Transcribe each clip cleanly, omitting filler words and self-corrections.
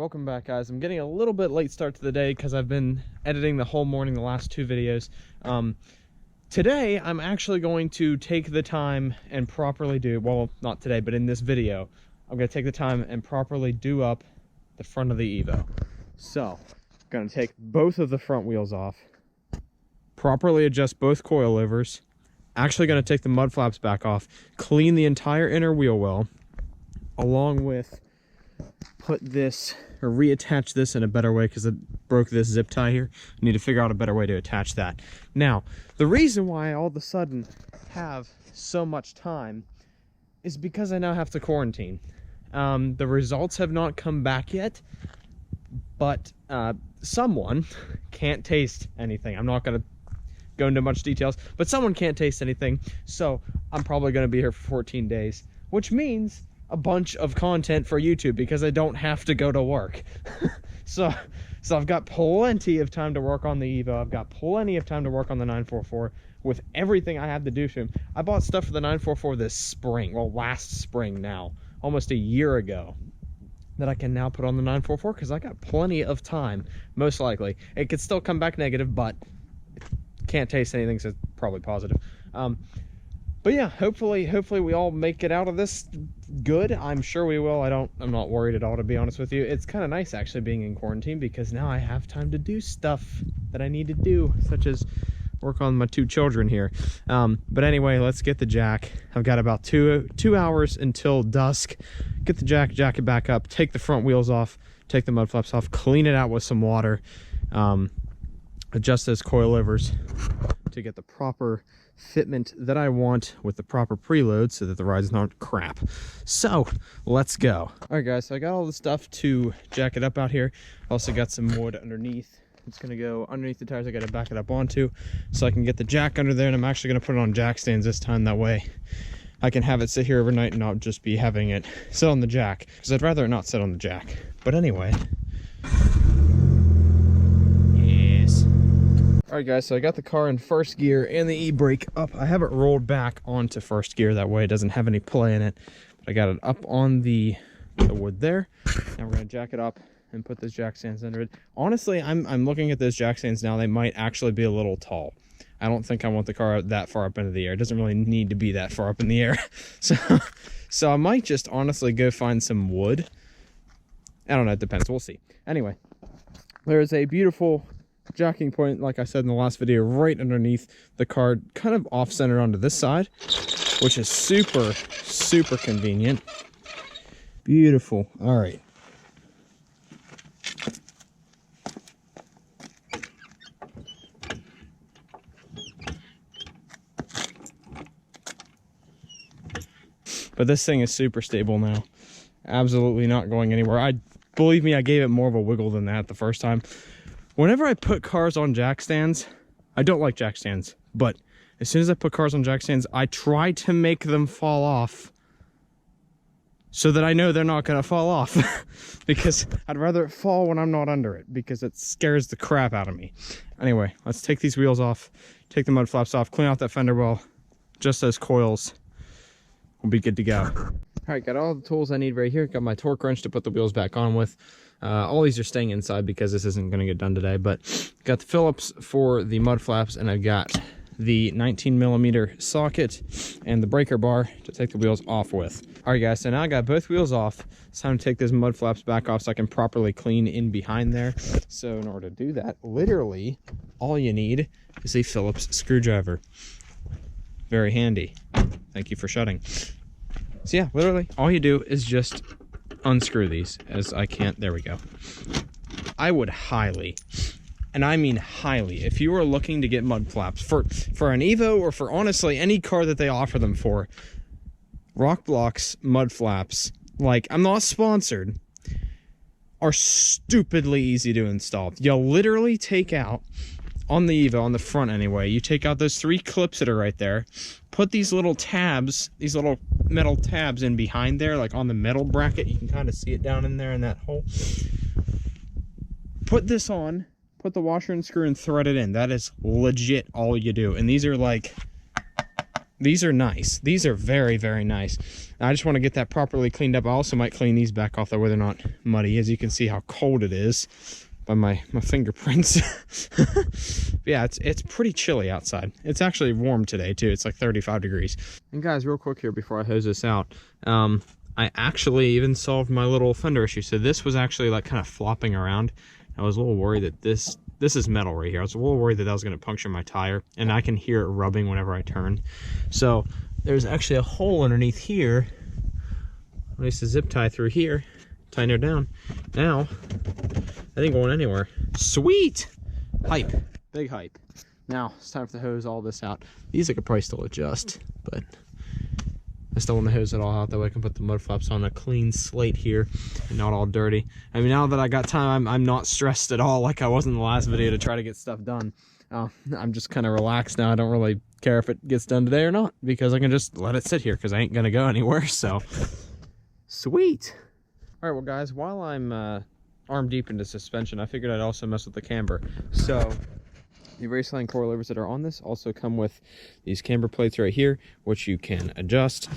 welcome back, guys. I'm getting a little bit late start to the day because I've been editing the whole morning, the last two videos. Today, I'm actually going to take the time and properly do, well, not today, but in this video, I'm going to take the time and properly do up the front of the Evo. So, I'm going to take both of the front wheels off, properly adjust both coilovers, actually going to take the mud flaps back off, clean the entire inner wheel well, along with put this or reattach this in a better way because it broke this zip tie here. I need to figure out a better way to attach that. Now, the reason why I all of a sudden have so much time is because I now have to quarantine. The results have not come back yet, but someone can't taste anything. I'm not going to go into much details, but someone can't taste anything, so I'm probably going to be here for 14 days, which means a bunch of content for YouTube because I don't have to go to work. so I've got plenty of time to work on the Evo. I've got plenty of time to work on the 944 with everything I have to do to him. I bought stuff for the 944 this spring, well, last spring now, almost a year ago, that I can now put on the 944 because I got plenty of time, most likely. It could still come back negative, but can't taste anything, so it's probably positive. But yeah, hopefully we all make it out of this good. I'm sure we will. I'm not worried at all, to be honest with you. It's kind of nice actually being in quarantine because now I have time to do stuff that I need to do, such as work on my two children here. But anyway, let's get the jack. I've got about two hours until dusk. Get the jack it back up, take the front wheels off, take the mud flaps off, clean it out with some water, adjust those coilovers to get the proper fitment that I want with the proper preload so that the ride's not crap. So let's go. All right, guys, so I got all the stuff to jack it up out here. Also got some wood underneath. It's gonna go underneath the tires. I gotta back it up onto so I can get the jack under there, and I'm actually gonna put it on jack stands this time. That way I can have it sit here overnight and not just be having it sit on the jack, because I'd rather it not sit on the jack. But anyway, alright guys, so I got the car in first gear and the e-brake up. I have it rolled back onto first gear, that way it doesn't have any play in it. But I got it up on the wood there. Now we're going to jack it up and put those jack stands under it. Honestly, I'm looking at those jack stands now. They might actually be a little tall. I don't think I want the car that far up into the air. It doesn't really need to be that far up in the air. So I might just honestly go find some wood. I don't know, it depends. We'll see. Anyway, there is a beautiful jacking point, like I said in the last video, right underneath the car, kind of off-centered onto this side, which is super convenient. Beautiful. All right. But this thing is super stable now. Absolutely not going anywhere. Believe me, I gave it more of a wiggle than that the first time. Whenever I put cars on jack stands, I don't like jack stands, but as soon as I put cars on jack stands, I try to make them fall off so that I know they're not going to fall off because I'd rather it fall when I'm not under it because it scares the crap out of me. Anyway, let's take these wheels off, take the mud flaps off, clean out that fender well, just those coils. We'll be good to go. All right, got all the tools I need right here. Got my torque wrench to put the wheels back on with. All these are staying inside because this isn't going to get done today, but got the Phillips for the mud flaps, and I've got the 19mm socket and the breaker bar to take the wheels off with. All right, guys, so now I got both wheels off. It's time to take those mud flaps back off so I can properly clean in behind there. So in order to do that, literally all you need is a Phillips screwdriver. Very handy. Thank you for shutting. So yeah, literally all you do is just unscrew these, as I can't. There we go. I would highly, and I mean highly, if you are looking to get mud flaps for an Evo or for honestly any car that they offer them for, Rockblock's mud flaps, like, I'm not sponsored, are stupidly easy to install. You'll literally take out, on the Evo, on the front anyway, you take out those 3 clips that are right there, put these little tabs, these little metal tabs in behind there, like on the metal bracket. You can kind of see it down in there in that hole. Put this on, put the washer and screw and thread it in. That is legit all you do. And these are like These are nice. These are very, very nice. I just want to get that properly cleaned up. I also might clean these back off, though, where they're not muddy. As you can see how cold it is by my fingerprints. Yeah, it's pretty chilly outside. It's actually warm today, too. It's like 35 degrees. And guys, real quick here before I hose this out, I actually even solved my little fender issue. So this was actually like kind of flopping around. I was a little worried that this is metal right here. I was a little worried that was going to puncture my tire, and I can hear it rubbing whenever I turn. So there's actually a hole underneath here. I used to zip tie through here, tighten it down. Now, that ain't going anywhere. Sweet! Hype. Big hype. Now, it's time to hose all this out. These I could probably still adjust, but I still want to hose it all out. That way I can put the mud flaps on a clean slate here and not all dirty. I mean, now that I got time, I'm not stressed at all like I was in the last video to try to get stuff done. I'm just kind of relaxed now. I don't really care if it gets done today or not, because I can just let it sit here because I ain't going to go anywhere. So, sweet. All right, well, guys, while I'm arm deep into suspension, I figured I'd also mess with the camber. So the raceline coilovers that are on this also come with these camber plates right here, which you can adjust.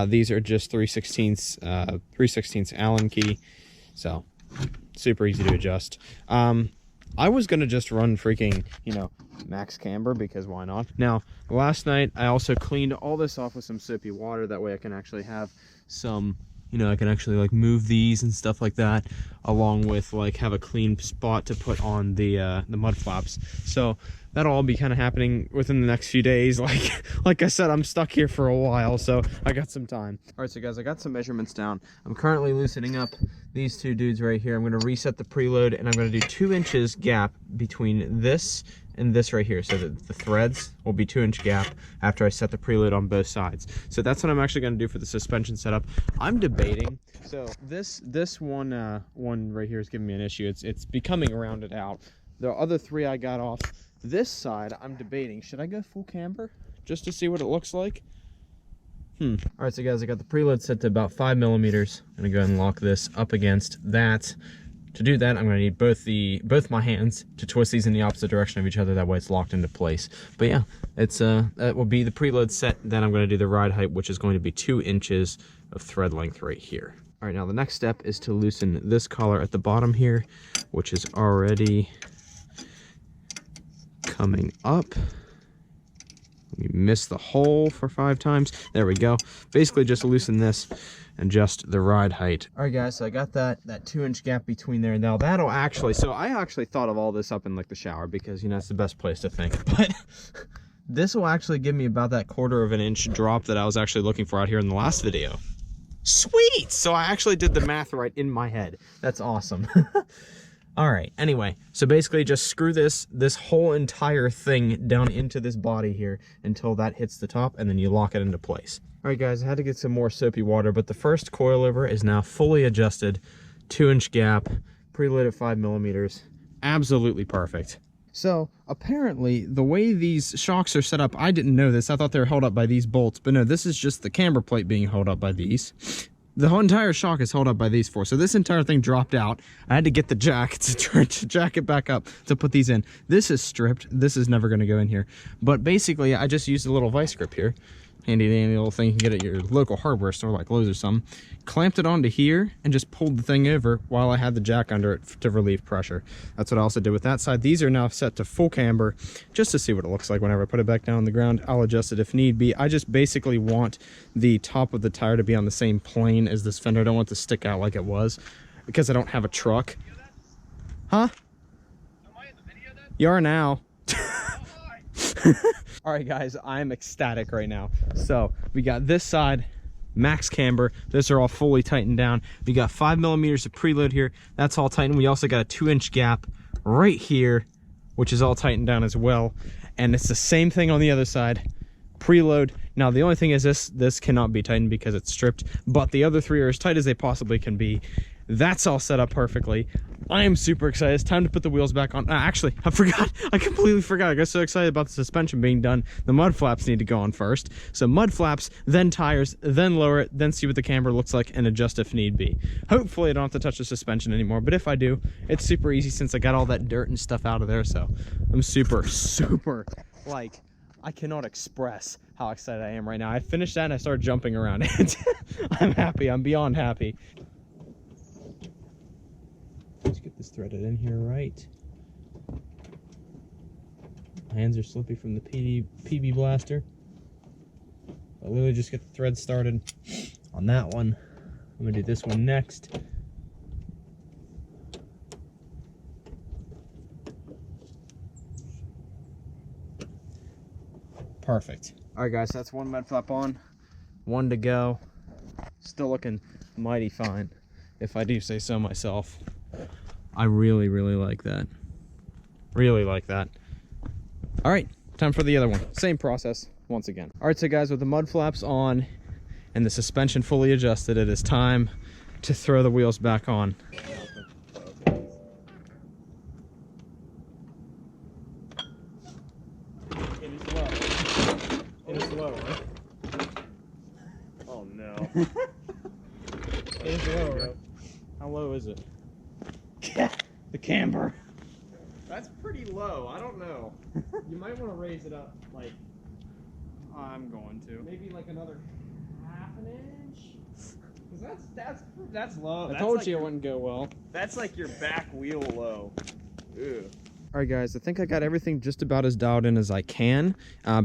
These are just 3/16 Allen key, so super easy to adjust. I was gonna just run freaking, max camber, because why not? Now, last night I also cleaned all this off with some soapy water. That way I can actually have some, I can actually like move these and stuff like that, along with like have a clean spot to put on the mud flaps. So that'll all be kind of happening within the next few days. Like I said, I'm stuck here for a while, so I got some time. All right, so guys, I got some measurements down. I'm currently loosening up these two dudes right here. I'm going to reset the preload, and I'm going to do 2 inches gap between this and this right here, so that the threads will be 2-inch gap after I set the preload on both sides. So that's what I'm actually going to do for the suspension setup. I'm debating. So this one right here is giving me an issue. It's becoming rounded out. The other 3 I got off this side. I'm debating, should I go full camber just to see what it looks like? All right, so guys, I got the preload set to about 5 millimeters. I'm gonna go ahead and lock this up against that. To do that, I'm going to need both my hands to twist these in the opposite direction of each other. That way it's locked into place. But yeah, that will be the preload set. Then I'm going to do the ride height, which is going to be 2 inches of thread length right here. All right, now the next step is to loosen this collar at the bottom here, which is already coming up. We missed the hole for 5 times. There we go. Basically just loosen this and just the ride height. All right, guys, so I got that 2-inch gap between there. Now that'll actually, so I actually thought of all this up in like the shower, because it's the best place to think. But this will actually give me about that 1/4 of an inch drop that I was actually looking for out here in the last video. Sweet! So I actually did the math right in my head. That's awesome. All right, anyway, so basically just screw this whole entire thing down into this body here until that hits the top, and then you lock it into place. All right, guys, I had to get some more soapy water, but the first coilover is now fully adjusted, 2-inch gap, preload at 5 millimeters. Absolutely perfect. So apparently the way these shocks are set up, I didn't know this. I thought they were held up by these bolts, but no, this is just the camber plate being held up by these. The whole entire shock is held up by these 4. So this entire thing dropped out. I had to get the jack to try to jack it back up to put these in. This is stripped. This is never going to go in here. But basically, I just used a little vice grip here. Handy dandy little thing you can get at your local hardware store like Lowe's or something. Clamped it onto here and just pulled the thing over while I had the jack under it to relieve pressure. That's what I also did with that side. These are now set to full camber just to see what it looks like whenever I put it back down on the ground. I'll adjust it if need be. I just basically want the top of the tire to be on the same plane as this fender. I don't want it to stick out like it was because I don't have a truck. Huh? Am I in the video then? You are now. All right, guys, I'm ecstatic right now. So we got this side max camber. Those are all fully tightened down. We got 5 millimeters of preload here. That's all tightened. We also got a 2-inch gap right here, which is all tightened down as well. And it's the same thing on the other side. Preload. Now the only thing is this cannot be tightened because it's stripped, but the other 3 are as tight as they possibly can be. That's all set up perfectly. I am super excited. It's time to put the wheels back on. Actually, I forgot. I completely forgot. I got so excited about the suspension being done. The mud flaps need to go on first. So mud flaps, then tires, then lower it, then see what the camber looks like and adjust if need be. Hopefully I don't have to touch the suspension anymore, but if I do, it's super easy since I got all that dirt and stuff out of there. So I'm super, like, I cannot express how excited I am right now. I finished that and I started jumping around it. I'm happy. I'm beyond happy. Let's get this threaded in here right. My hands are slippy from the PB blaster. I'll literally just get the thread started on that one. I'm gonna do this one next. Perfect. All right, guys, that's one Mudflap on, one to go. Still looking mighty fine, if I do say so myself. I really, really like that. Really like that. All right, time for the other one. Same process once again. All right, so guys, with the mud flaps on and the suspension fully adjusted, it is time to throw the wheels back on. It is lower. Oh no. It is lower. How low is it? The camber. That's pretty low. I don't know. You might want to raise it up, like. I'm going to. Maybe like another half an inch. Cause that's low. I told you it wouldn't go well. That's like your back wheel low. Ew. All right, guys. I think I got everything just about as dialed in as I can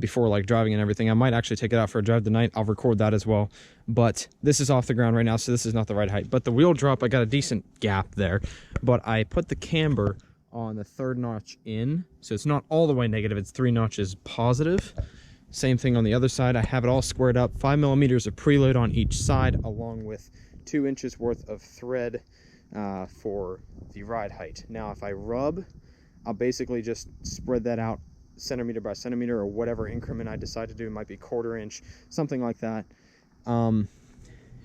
before like driving and everything. I might actually take it out for a drive tonight. I'll record that as well. But this is off the ground right now, so this is not the right height. But the wheel drop, I got a decent gap there. But I put the camber on the 3rd notch in, so it's not all the way negative. It's 3 notches positive. Same thing on the other side. I have it all squared up. 5mm of preload on each side, along with 2 inches worth of thread for the ride height. Now, if I rub, I'll basically just spread that out centimeter by centimeter, or whatever increment I decide to do. It might be 1/4 inch, something like that. And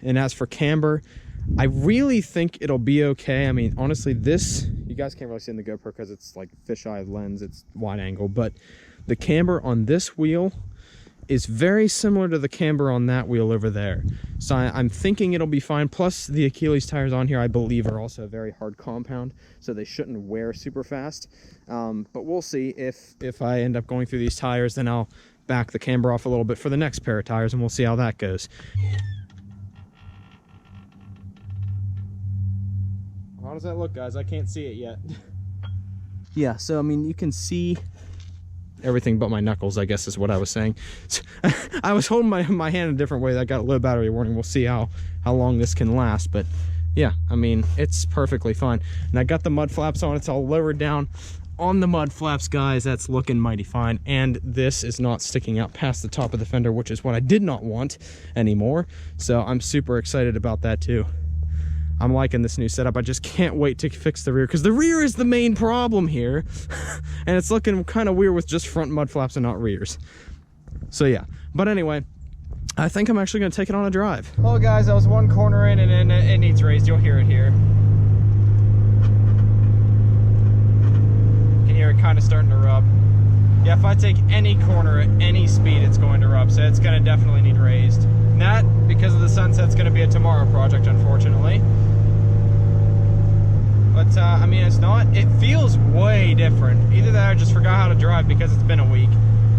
as for camber, I really think it'll be okay. I mean, honestly, this, you guys can't really see in the GoPro because it's like fisheye lens, it's wide angle, but the camber on this wheel is very similar to the camber on that wheel over there. So I'm thinking it'll be fine. Plus the Achilles tires on here, I believe, are also a very hard compound, so they shouldn't wear super fast. But we'll see. If I end up going through these tires, then I'll back the camber off a little bit for the next pair of tires, and we'll see how that goes. How does that look, guys? I can't see it yet. Yeah, so I mean, you can see everything but my knuckles, I guess is what I was saying. So, I was holding my hand a different way. That got a low battery warning. We'll see how long this can last. But yeah, I mean, it's perfectly fine. And I got the mud flaps on. It's all lowered down on the mud flaps, guys. That's looking mighty fine. And this is not sticking out past the top of the fender, which is what I did not want anymore. So I'm super excited about that too. I'm liking this new setup. I just can't wait to fix the rear, because the rear is the main problem here. And it's looking kind of weird with just front mud flaps and not rears. So yeah, but anyway, I think I'm actually gonna take it on a drive. Well guys, I was one corner in and it needs raised. You'll hear it here. You can hear it kind of starting to rub. Yeah, if I take any corner at any speed, it's going to rub, so it's gonna definitely need raised. And that, because of the sunset's gonna be a tomorrow project, unfortunately. But I mean, it feels way different. Either that or I just forgot how to drive because it's been a week.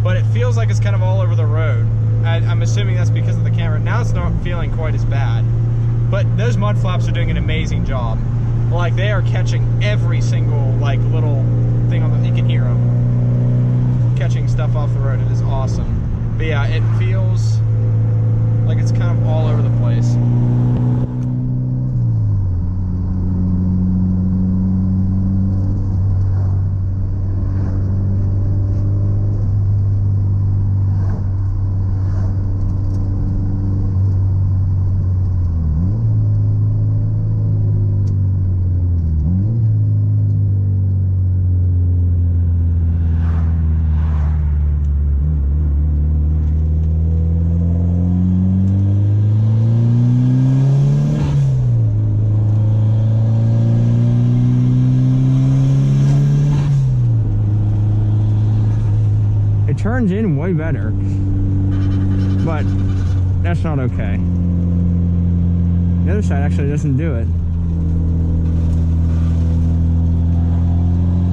But it feels like it's kind of all over the road. I'm assuming that's because of the camera. Now it's not feeling quite as bad. But those mud flaps are doing an amazing job. Like, they are catching every single like little thing on the, you can hear them catching stuff off the road. It is awesome. But yeah, it feels like it's kind of all over the place. Turns in way better, but that's not okay. The other side actually doesn't do it.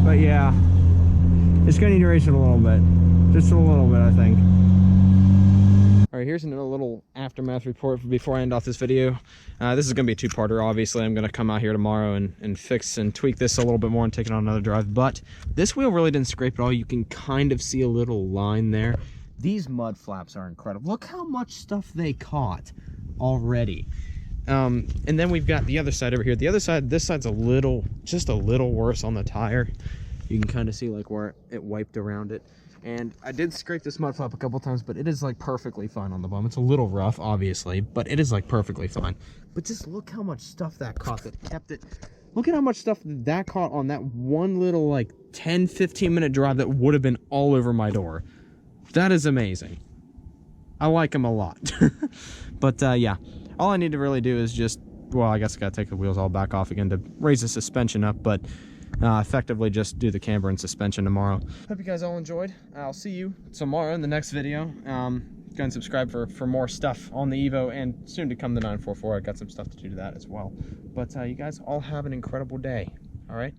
But yeah, it's gonna need to raise it a little bit, just a little bit, I think. All right, here's another little aftermath report before I end off this video. This is going to be a two-parter, obviously. I'm going to come out here tomorrow and fix and tweak this a little bit more and take it on another drive. But this wheel really didn't scrape at all. You can kind of see a little line there. These mud flaps are incredible. Look how much stuff they caught already. And then we've got the other side over here. The other side, this side's just a little worse on the tire. You can kind of see like where it wiped around it. And I did scrape this mud flap a couple times, but it is like perfectly fine on the bottom. It's a little rough, obviously, but it is like perfectly fine. But just look how much stuff that caught that kept it. Look at how much stuff that caught on that one little like 10-15 minute drive that would have been all over my door. That is amazing. I like them a lot. But yeah, all I need to really do is just, well, I guess I gotta take the wheels all back off again to raise the suspension up, but effectively just do the camber and suspension tomorrow. Hope you guys all enjoyed. I'll see you tomorrow in the next video. Go and subscribe for more stuff on the Evo and soon to come the 944. I got some stuff to do to that as well. But you guys all have an incredible day. All right.